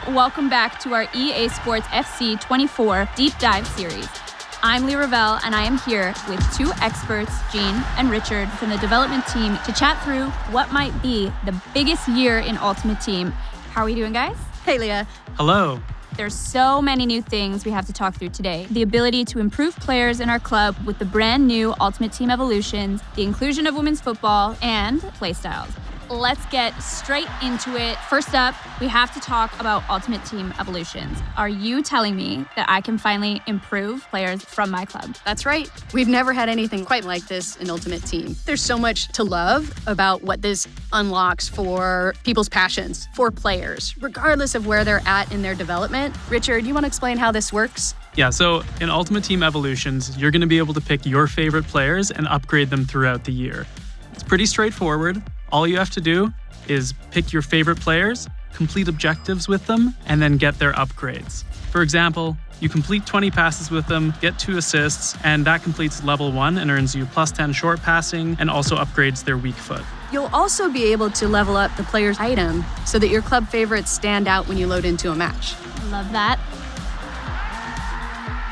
Welcome back to our EA Sports FC 24 Deep Dive series. I'm Lee Ravel, and I am here with two experts, Jean and Richard, from the development team to chat through what might be the biggest year in Ultimate Team. How are we doing, guys? Hey, Leah. Hello. There's so many new things we have to talk through today. The ability to improve players in our club with the brand new Ultimate Team evolutions, the inclusion of women's football, and playstyles. Let's get straight into it. First up, we have to talk about Ultimate Team evolutions. Are you telling me that I can finally improve players from my club? That's right. We've never had anything quite like this in Ultimate Team. There's so much to love about what this unlocks for people's passions, for players, regardless of where they're at in their development. Richard, you want to explain how this works? Yeah, so in Ultimate Team Evolutions, you're going to be able to pick your favorite players and upgrade them throughout the year. It's pretty straightforward. All you have to do is pick your favorite players, complete objectives with them, and then get their upgrades. For example, you complete 20 passes with them, get 2 assists, and that completes level 1 and earns you plus 10 short passing and also upgrades their weak foot. You'll also be able to level up the player's item so that your club favorites stand out when you load into a match. Love that.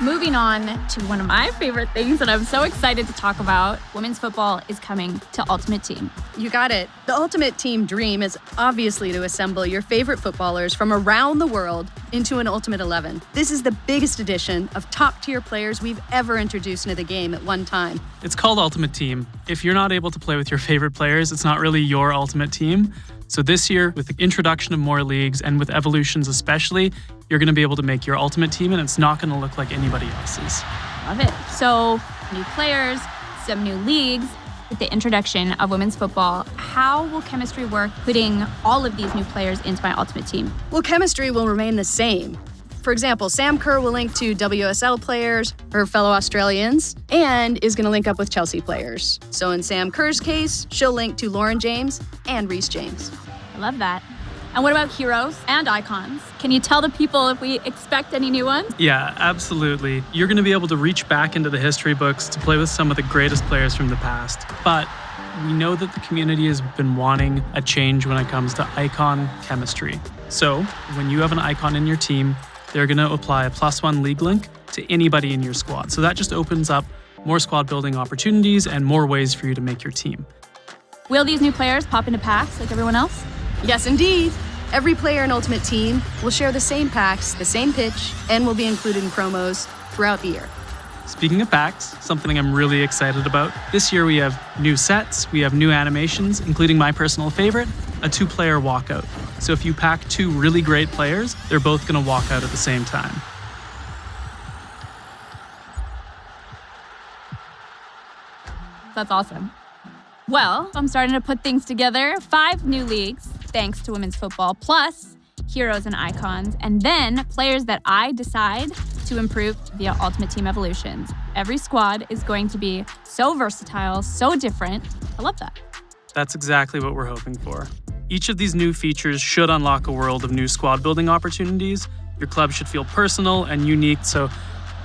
Moving on to one of my favorite things that I'm so excited to talk about, women's football is coming to Ultimate Team. You got it. The Ultimate Team dream is obviously to assemble your favorite footballers from around the world into an Ultimate 11. This is the biggest addition of top-tier players we've ever introduced into the game at one time. It's called Ultimate Team. If you're not able to play with your favorite players, it's not really your Ultimate Team. So this year, with the introduction of more leagues and with evolutions especially, you're going to be able to make your Ultimate Team and it's not going to look like anybody else's. Love it. So, new players, some new leagues. With the introduction of women's football, how will chemistry work putting all of these new players into my Ultimate Team? Well, chemistry will remain the same. For example, Sam Kerr will link to WSL players, her fellow Australians, and is going to link up with Chelsea players. So in Sam Kerr's case, she'll link to Lauren James and Reece James. I love that. And what about heroes and icons? Can you tell the people if we expect any new ones? Yeah, absolutely. You're going to be able to reach back into the history books to play with some of the greatest players from the past. But we know that the community has been wanting a change when it comes to icon chemistry. So when you have an icon in your team, they're going to apply a +1 league link to anybody in your squad. So that just opens up more squad building opportunities and more ways for you to make your team. Will these new players pop into packs like everyone else? Yes, indeed. Every player in Ultimate Team will share the same packs, the same pitch, and will be included in promos throughout the year. Speaking of packs, something I'm really excited about. This year we have new sets, we have new animations, including my personal favorite, a 2-player walkout. So if you pack 2 really great players, they're both going to walk out at the same time. That's awesome. Well, I'm starting to put things together. 5 new leagues, thanks to women's football, plus heroes and icons, and then players that I decide to improve via Ultimate Team Evolutions. Every squad is going to be so versatile, so different. I love that. That's exactly what we're hoping for. Each of these new features should unlock a world of new squad building opportunities. Your club should feel personal and unique, so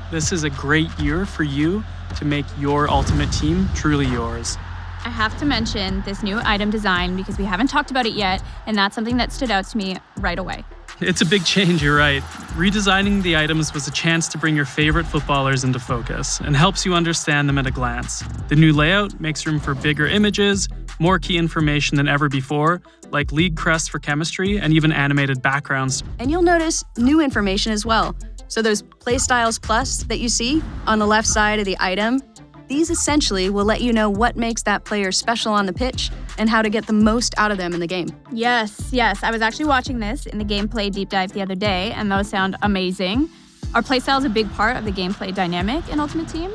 this is a great year for you to make your Ultimate Team truly yours. I have to mention this new item design because we haven't talked about it yet, and that's something that stood out to me right away. It's a big change, you're right. Redesigning the items was a chance to bring your favorite footballers into focus and helps you understand them at a glance. The new layout makes room for bigger images, more key information than ever before, like league crests for chemistry and even animated backgrounds. And you'll notice new information as well. So those Playstyles Plus that you see on the left side of the item, these essentially will let you know what makes that player special on the pitch and how to get the most out of them in the game. Yes. I was actually watching this in the gameplay deep dive the other day, and those sound amazing. Are playstyles a big part of the gameplay dynamic in Ultimate Team?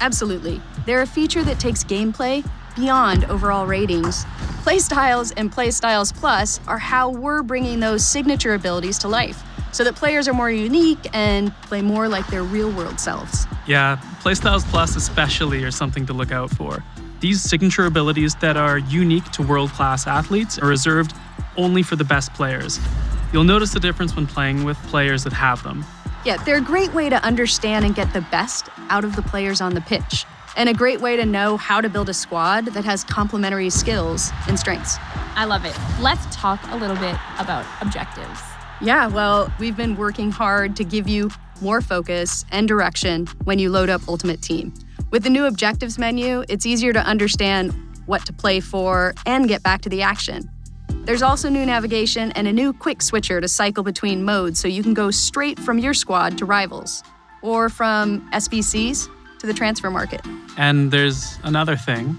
Absolutely. They're a feature that takes gameplay beyond overall ratings. Playstyles and Playstyles Plus are how we're bringing those signature abilities to life, so that players are more unique and play more like their real-world selves. Yeah, Playstyles Plus especially are something to look out for. These signature abilities that are unique to world-class athletes are reserved only for the best players. You'll notice the difference when playing with players that have them. Yeah, they're a great way to understand and get the best out of the players on the pitch, and a great way to know how to build a squad that has complementary skills and strengths. I love it. Let's talk a little bit about objectives. Yeah, well, we've been working hard to give you more focus and direction when you load up Ultimate Team. With the new objectives menu, it's easier to understand what to play for and get back to the action. There's also new navigation and a new quick switcher to cycle between modes so you can go straight from your squad to rivals, or from SBCs to the transfer market. And there's another thing.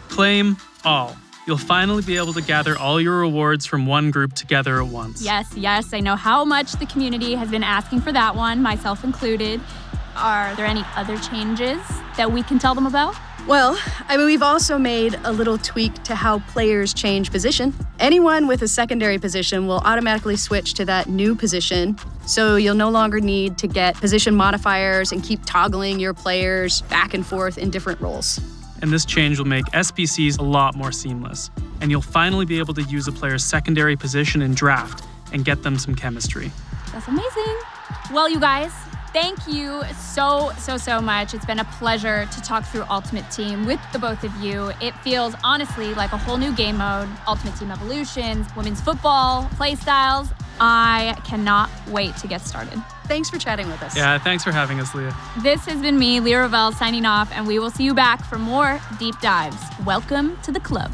Claim all. You'll finally be able to gather all your rewards from one group together at once. Yes, I know how much the community has been asking for that one, myself included. Are there any other changes that we can tell them about? Well, we've also made a little tweak to how players change position. Anyone with a secondary position will automatically switch to that new position, so you'll no longer need to get position modifiers and keep toggling your players back and forth in different roles. And this change will make SBCs a lot more seamless. And you'll finally be able to use a player's secondary position in draft and get them some chemistry. That's amazing. Well, you guys, thank you so much. It's been a pleasure to talk through Ultimate Team with the both of you. It feels honestly like a whole new game mode. Ultimate Team Evolutions, women's football, playstyles. I cannot wait to get started. Thanks for chatting with us. Yeah, thanks for having us, Leah. This has been me, Leah Ravel, signing off, and we will see you back for more deep dives. Welcome to the club.